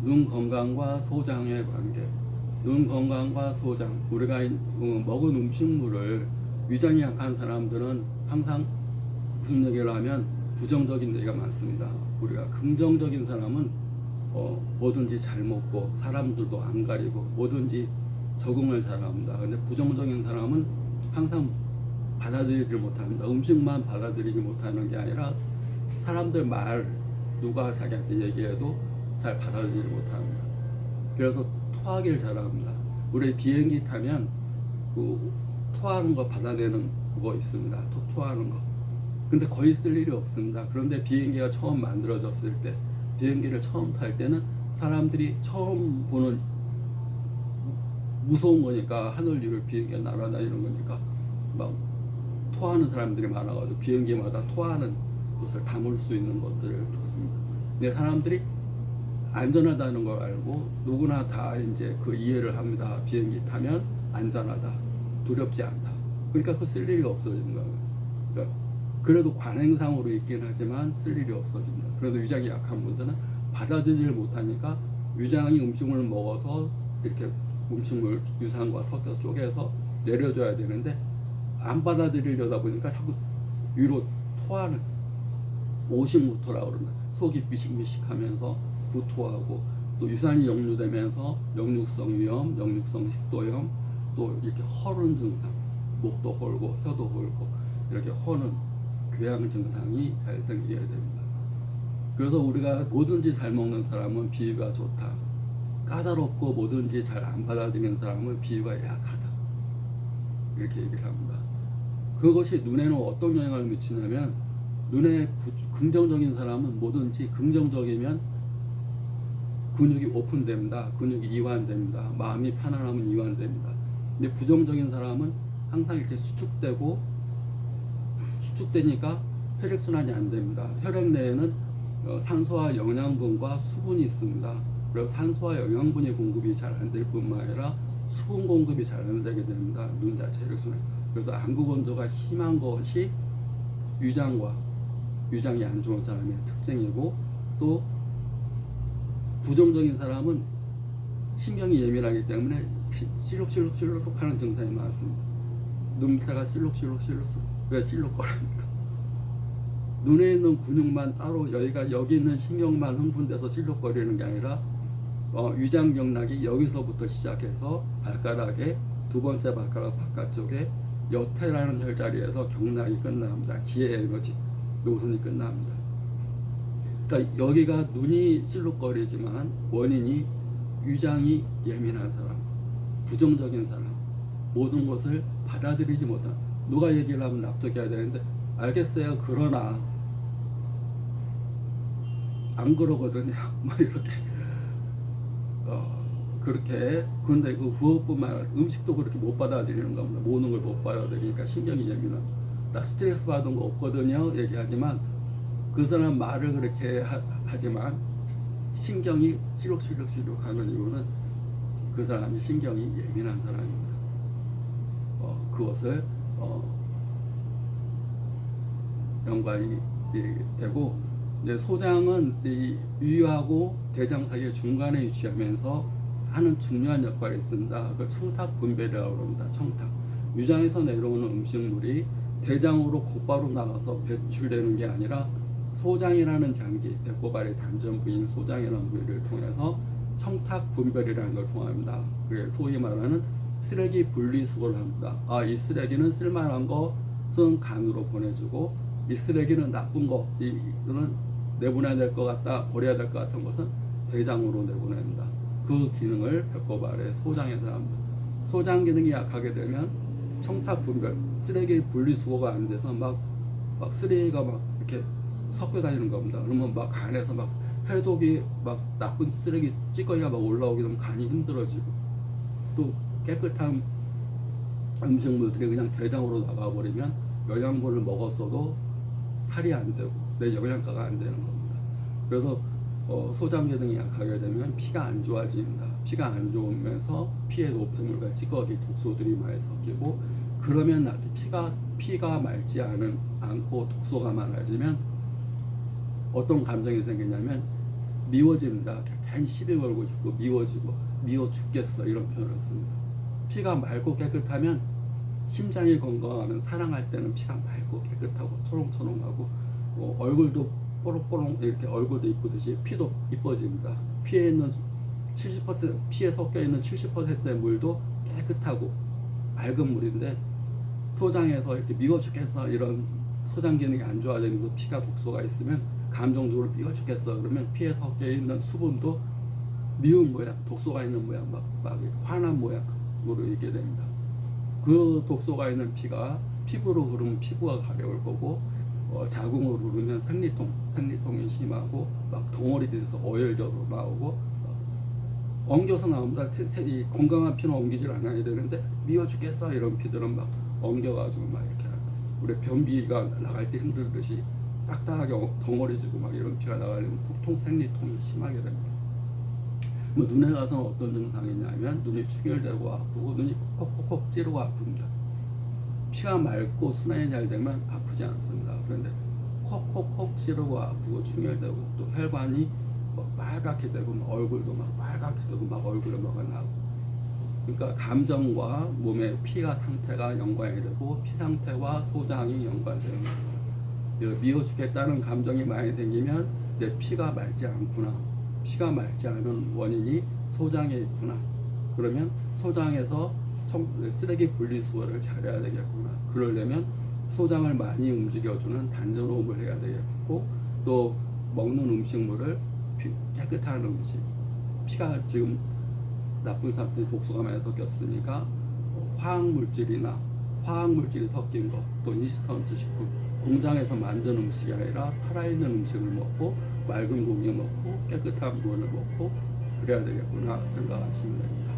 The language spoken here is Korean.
눈 건강과 소장의 관계. 눈 건강과 소장. 우리가 먹은 음식물을 위장이 약한 사람들은 항상 무슨 얘기를 하면 부정적인 얘기가 많습니다. 우리가 긍정적인 사람은 뭐든지 잘 먹고 사람들도 안 가리고 뭐든지 적응을 잘합니다. 근데 부정적인 사람은 항상 받아들이지 못합니다. 음식만 받아들이지 못하는 게 아니라 사람들 말 누가 자기한테 얘기해도 잘 받아들이지 못합니다. 그래서 토하기를 잘합니다. 우리 비행기 타면 그 토하는 거 받아내는 그거 있습니다. 토하는 거. 근데 거의 쓸 일이 없습니다. 그런데 비행기가 처음 만들어졌을 때, 비행기를 처음 탈 때는 사람들이 처음 보는 무서운 거니까, 하늘 위를 비행기가 날아다니는 거니까 막 토하는 사람들이 많아가지고 비행기마다 토하는 것을 담을 수 있는 것들을 줬습니다. 근데 사람들이 안전하다는 걸 알고 누구나 다 이제 그 이해를 합니다. 비행기 타면 안전하다, 두렵지 않다. 그러니까 그 쓸 일이 없어진 거예요. 그러니까 그래도 관행상으로 있긴 하지만 쓸 일이 없어집니다. 그래도 위장이 약한 분들은 받아들이질 못하니까 위장이 음식물을 먹어서 이렇게 음식물 유산과 섞여서 쪼개서 내려줘야 되는데 안 받아들이려다 보니까 자꾸 위로 토하는 오십무토라고 그럽니다. 속이 미식미식하면서 구토하고 또 유산이 역류되면서 역류성 위염, 역류성 식도염, 또 이렇게 허는 증상, 목도 헐고 혀도 헐고 이렇게 허는 궤양 증상이 잘 생기게 됩니다. 그래서 우리가 뭐든지 잘 먹는 사람은 비위가 좋다. 까다롭고 뭐든지 잘 안 받아들이는 사람은 비위가 약하다. 이렇게 얘기를 합니다. 그것이 눈에는 어떤 영향을 미치냐면 눈에 긍정적인 사람은 뭐든지 긍정적이면 근육이 오픈됩니다. 근육이 이완됩니다. 마음이 편안하면 이완됩니다. 근데 부정적인 사람은 항상 이렇게 수축되니까 혈액순환이 안 됩니다. 혈액 내에는 산소와 영양분과 수분이 있습니다. 그래서 산소와 영양분이 공급이 잘 안 될 뿐만 아니라 수분 공급이 잘 안 되게 됩니다. 눈 자체 혈액순환. 그래서 안구 건조가 심한 것이 위장이 안 좋은 사람의 특징이고, 또 부정적인 사람은 신경이 예민하기 때문에 실룩실룩 하는 증상이 많습니다. 눈 밑에가 실룩실룩 왜 실룩거립니까? 눈에 있는 근육만 따로 여기 있는 신경만 흥분돼서 실룩거리는 게 아니라 위장경락이 여기서부터 시작해서 발가락의 두 번째 발가락 바깥쪽에 여태라는 혈자리에서 경락이 끝납니다. 기의 에너지 노선이 끝납니다. 그러니까 여기가 눈이 실룩거리지만 원인이 위장이 예민한 사람, 부정적인 사람, 모든 것을 받아들이지 못한, 누가 얘기를 하면 납득해야 되는데 알겠어요 그러나 안 그러거든요. 막 이렇게 그렇게. 그런데 그것뿐만 아니라 음식도 그렇게 못 받아들이는 겁니다. 모든 걸 못 받아들이니까 신경이 예민한. 나 스트레스 받은 거 없거든요 얘기하지만 그 사람 말을 그렇게 하지만 신경이 실룩실룩 하는 이유는 그 사람이 신경이 예민한 사람입니다. 그것을 연관이 되고, 이제 소장은 이 위하고 대장 사이의 중간에 위치하면서 하는 중요한 역할이 있습니다. 그걸 청탁 분별이라고 합니다. 청탁. 위장에서 내려오는 음식물이 대장으로 곧바로 나가서 배출되는 게 아니라 소장이라는 장기, 배꼽알의 단전 부인 소장이라는 부위를 통해서 청탁 분별이라는 걸 통합니다. 그래 소위 말하는 쓰레기 분리수거를 합니다. 이 쓰레기는 쓸만한 것은 간으로 보내주고, 이 쓰레기는 나쁜 거, 이거는 내보내야 될 것 같다, 버려야 될 것 같은 것은 대장으로 내보냅니다. 그 기능을 배꼽알의 소장에서 합니다. 소장 기능이 약하게 되면 청탁 분별, 쓰레기 분리수거가 안 돼서 막 쓰레기가 막 이렇게 섞여 다니는 겁니다. 그러면 막 간에서 막 해독이 막 나쁜 쓰레기 찌꺼기가 막 올라오게 되면 간이 힘들어지고, 또 깨끗한 음식물들이 그냥 대장으로 나가버리면 영양분을 먹었어도 살이 안 되고 내 영양가가 안 되는 겁니다. 그래서 소장 기능이 약하게 되면 피가 안 좋아집니다. 피가 안 좋으면서 피에 노폐물과 찌꺼기, 독소들이 많이 섞이고, 그러면 피가 맑지 않고 독소가 많아지면 어떤 감정이 생기냐면 미워집니다. 괜히 시비 걸고 싶고 미워지고 미워 죽겠어 이런 표현을 씁니다. 피가 맑고 깨끗하면 심장이 건강하면 사랑할 때는 피가 맑고 깨끗하고 초롱초롱하고 얼굴도 뽀록뽀록 이렇게 얼굴도 이쁘듯이 피도 이뻐집니다. 피에 있는 70% 피에 섞여 있는 70%의 물도 깨끗하고 맑은 물인데 소장에서 이렇게 미워 죽겠어 이런 소장 기능이 안 좋아지면서 피가 독소가 있으면 감정적으로 미워 죽겠어 그러면 피에 섞여 있는 수분도 미운 모양, 독소가 있는 모양, 막 화난 모양으로 있게 됩니다. 그 독소가 있는 피가 피부로 흐르면 피부가 가려울 거고 자궁으로 흐르면 생리통이 심하고 막 덩어리 돼서 어혈져서 나오고 엉겨서 나옵니다. 이 건강한 피는 엉기질 않아야 되는데 미워 죽겠어 이런 피들은 막 엉겨가지고 막 이렇게 우리 변비가 나갈 때 힘들듯이 딱딱하게 덩어리지고 막 이런 피가 나가려면 생리통이 심하게 됩니다. 뭐 눈에 가서는 어떤 증상이 있냐면 눈이 충혈되고 아프고 눈이 콕콕콕콕 찌르고 아픕니다. 피가 맑고 순환이 잘 되면 아프지 않습니다. 그런데 콕콕콕 찌르고 아프고 충혈되고 또 혈관이 막 빨갛게 되고 막 얼굴도 막 빨갛게 되고 막 얼굴에 뭐가 나고 그러니까 감정과 몸의 피가 상태가 연관이 되고 피 상태와 소장이 연관되는 거예요. 미워 죽겠다는 감정이 많이 생기면 내 피가 맑지 않구나. 피가 맑지 않은 원인이 소장에 있구나. 그러면 소장에서 쓰레기 분리수거를 잘해야 되겠구나. 그러려면 소장을 많이 움직여주는 단전호흡을 해야 되겠고 또 먹는 음식물을 깨끗한 음식 피가 지금 나쁜 상태에 독소가 많이 섞였으니까 화학물질이나 화학물질이 섞인 것 또 인스턴트 식품 공장에서 만든 음식이 아니라 살아있는 음식을 먹고 맑은 고기 먹고 깨끗한 물을 먹고 그래야 되겠구나 생각하시면 됩니다.